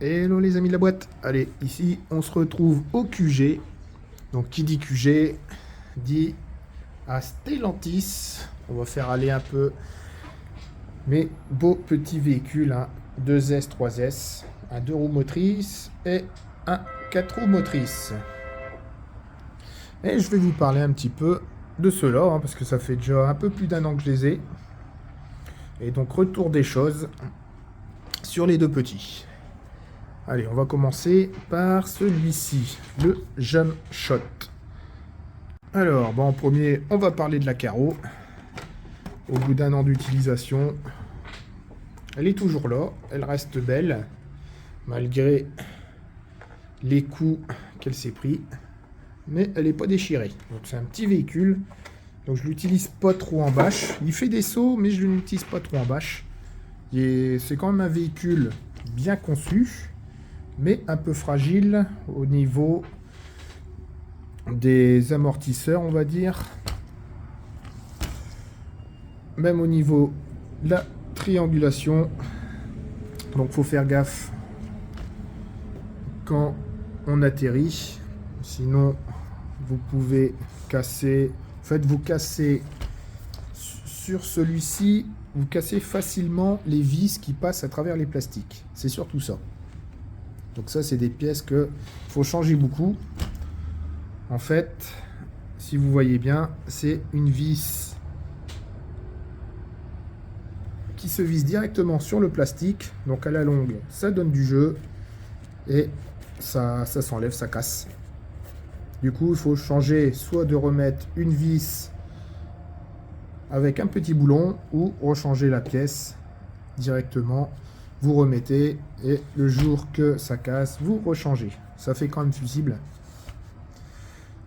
Hello les amis de la boîte. Allez, ici on se retrouve au QG. Donc qui dit QG dit à Stellantis. On va faire aller un peu mes beaux petits véhicules, hein. 2S, 3S, un 2 roues motrices et un 4 roues motrices. Et je vais vous parler un petit peu de ceux-là, hein, parce que ça fait déjà un peu plus d'un an que je les ai. Et donc retour des choses sur les deux petits. Allez, on va commencer par celui-ci, le Jump Shot. Alors, en premier, on va parler de la carreau. Au bout d'un an d'utilisation, elle est toujours là, elle reste belle, malgré les coups qu'elle s'est pris, mais elle n'est pas déchirée. Donc c'est un petit véhicule, donc je l'utilise pas trop en bâche. Il fait des sauts, mais je ne l'utilise pas trop en bâche. C'est quand même un véhicule bien conçu, mais un peu fragile au niveau des amortisseurs, on va dire. Même au niveau de la triangulation. Donc faut faire gaffe quand on atterrit. Sinon, vous pouvez casser... En fait, vous cassez sur celui-ci, vous cassez facilement les vis qui passent à travers les plastiques. C'est surtout ça. Donc ça, c'est des pièces que faut changer beaucoup. En fait, si vous voyez bien, c'est une vis qui se vise directement sur le plastique. Donc à la longue, ça donne du jeu et ça s'enlève, ça casse. Du coup, il faut changer, soit de remettre une vis avec un petit boulon ou rechanger la pièce directement. Vous remettez et le jour que ça casse, vous rechangez. Ça fait quand même fusible.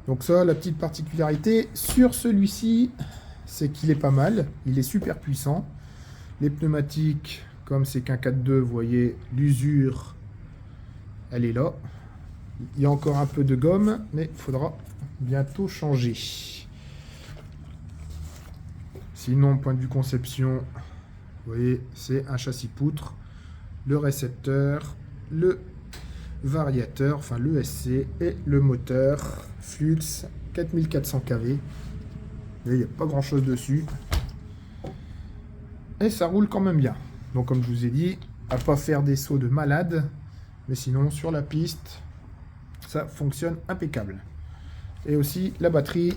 Donc ça, la petite particularité sur celui-ci, c'est qu'il est pas mal. Il est super puissant. Les pneumatiques, comme c'est qu'un 4.2, vous voyez, l'usure, elle est là. Il y a encore un peu de gomme, mais il faudra bientôt changer. Sinon, point de vue conception, vous voyez, c'est un châssis poutre, le récepteur, le variateur, enfin le SC, et le moteur Flux 4400 kV. Il n'y a pas grand chose dessus. Et ça roule quand même bien. Donc comme je vous ai dit, à pas faire des sauts de malade, mais sinon sur la piste, ça fonctionne impeccable. Et aussi la batterie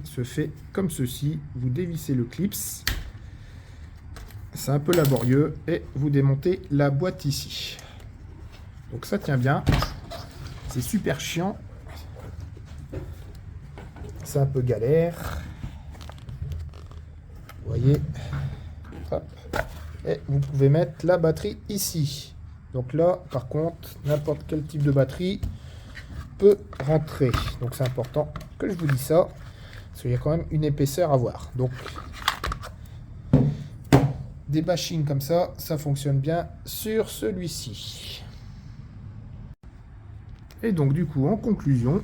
se fait comme ceci. Vous dévissez le clips. C'est un peu laborieux et vous démontez la boîte ici. Donc ça tient bien. C'est super chiant. C'est un peu galère. Vous voyez. Hop. Et vous pouvez mettre la batterie ici. Donc là, par contre, n'importe quel type de batterie peut rentrer. Donc c'est important que je vous dise ça. Parce qu'il y a quand même une épaisseur à voir. Donc des bashings comme ça fonctionne bien sur celui-ci. Et donc du coup, en conclusion,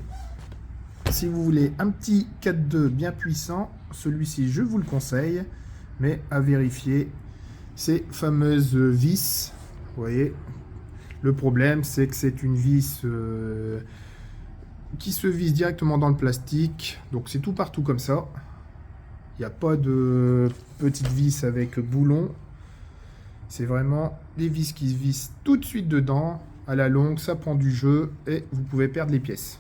si vous voulez un petit 4.2 bien puissant, celui-ci je vous le conseille, mais à vérifier ces fameuses vis. Vous voyez, le problème c'est que c'est une vis qui se vise directement dans le plastique, donc c'est tout partout comme ça. Il n'y a pas de petites vis avec boulon. C'est vraiment des vis qui se vissent tout de suite dedans. À la longue, ça prend du jeu et vous pouvez perdre les pièces.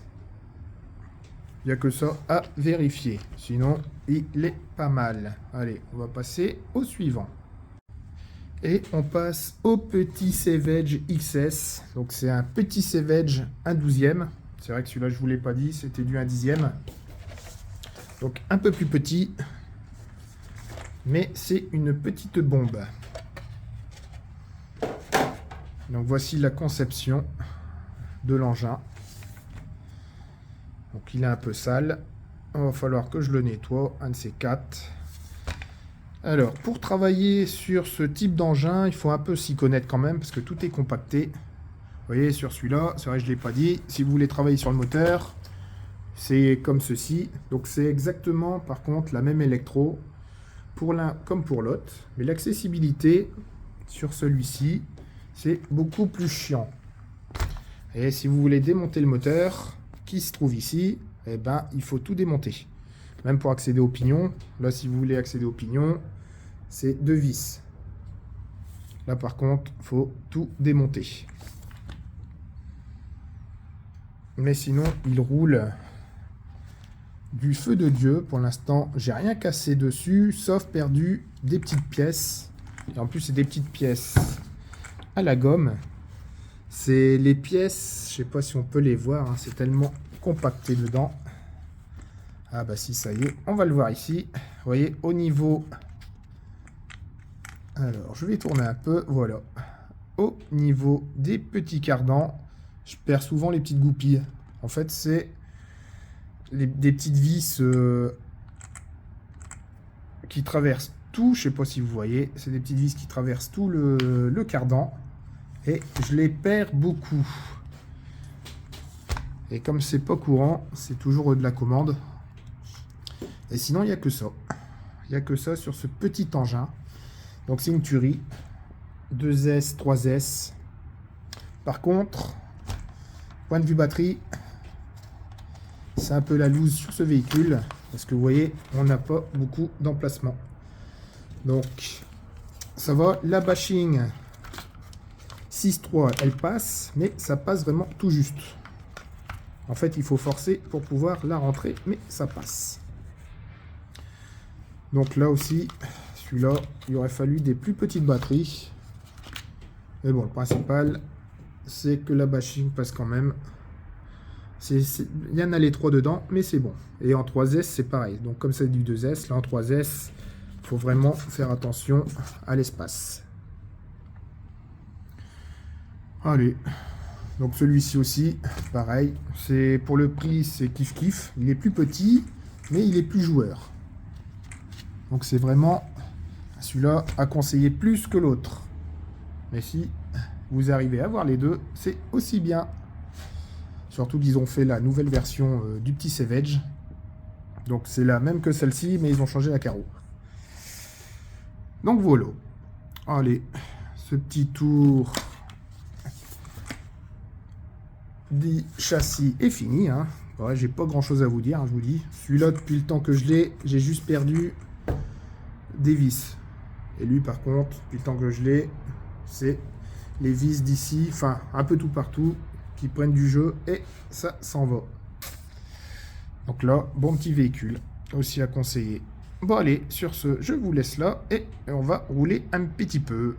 Il n'y a que ça à vérifier. Sinon, il est pas mal. Allez, on va passer au suivant. Et on passe au petit Savage XS. Donc c'est un petit Savage 1/12e. C'est vrai que celui-là, je ne vous l'ai pas dit, c'était du 1/10e. Donc un peu plus petit. Mais c'est une petite bombe. Donc voici la conception de l'engin. Donc il est un peu sale. Il va falloir que je le nettoie, un de ces quatre. Alors pour travailler sur ce type d'engin, il faut un peu s'y connaître quand même parce que tout est compacté. Vous voyez sur celui-là, c'est vrai que je ne l'ai pas dit. Si vous voulez travailler sur le moteur, c'est comme ceci. Donc c'est exactement par contre la même électro pour l'un comme pour l'autre. Mais l'accessibilité sur celui-ci c'est beaucoup plus chiant. Et si vous voulez démonter le moteur qui se trouve ici, eh ben, il faut tout démonter. Même pour accéder au pignon. Là, si vous voulez accéder au pignon, c'est 2 vis. Là, par contre, il faut tout démonter. Mais sinon, il roule du feu de Dieu. Pour l'instant, j'ai rien cassé dessus, sauf perdu des petites pièces. Et en plus, c'est des petites pièces à la gomme. C'est les pièces, je sais pas si on peut les voir, hein, c'est tellement compacté dedans. Ah bah si, ça y est, on va le voir ici. Vous voyez, au niveau... Alors, je vais tourner un peu, voilà. Au niveau des petits cardans, je perds souvent les petites goupilles. En fait, c'est des petites vis qui traversent tout. Je sais pas si vous voyez, c'est des petites vis qui traversent tout le cardan. Et je les perds beaucoup. Et comme c'est pas courant, c'est toujours de la commande. Et sinon, il n'y a que ça. Il n'y a que ça sur ce petit engin. Donc c'est une tuerie. 2S, 3S. Par contre, point de vue batterie, c'est un peu la loose sur ce véhicule. Parce que vous voyez, on n'a pas beaucoup d'emplacement. Donc, ça va. La bashing 6.3, elle passe. Mais ça passe vraiment tout juste. En fait, il faut forcer pour pouvoir la rentrer. Mais ça passe. Donc là aussi, celui-là, il aurait fallu des plus petites batteries. Mais bon, le principal, c'est que la bashing passe quand même. Il y en a les 3 dedans, mais c'est bon. Et en 3S, c'est pareil. Donc comme c'est du 2S, là en 3S, il faut vraiment faire attention à l'espace. Allez. Donc celui-ci aussi, pareil. C'est pour le prix, c'est kiff-kiff. Il est plus petit, mais il est plus joueur. Donc c'est vraiment celui-là à conseiller plus que l'autre. Mais si vous arrivez à avoir les deux, c'est aussi bien. Surtout qu'ils ont fait la nouvelle version du petit Savage. Donc c'est la même que celle-ci, mais ils ont changé la carreau. Donc voilà. Allez, ce petit tour du châssis est fini. Hein. Ouais, j'ai pas grand-chose à vous dire, hein, je vous dis. Celui-là, depuis le temps que je l'ai, j'ai juste perdu des vis. Et lui, par contre, depuis le temps que je l'ai, c'est les vis d'ici, enfin, un peu tout partout, qui prennent du jeu, et ça s'en va. Donc là, bon petit véhicule, aussi à conseiller. Bon, allez, sur ce, je vous laisse là, et on va rouler un petit peu.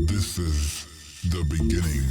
This is the beginning.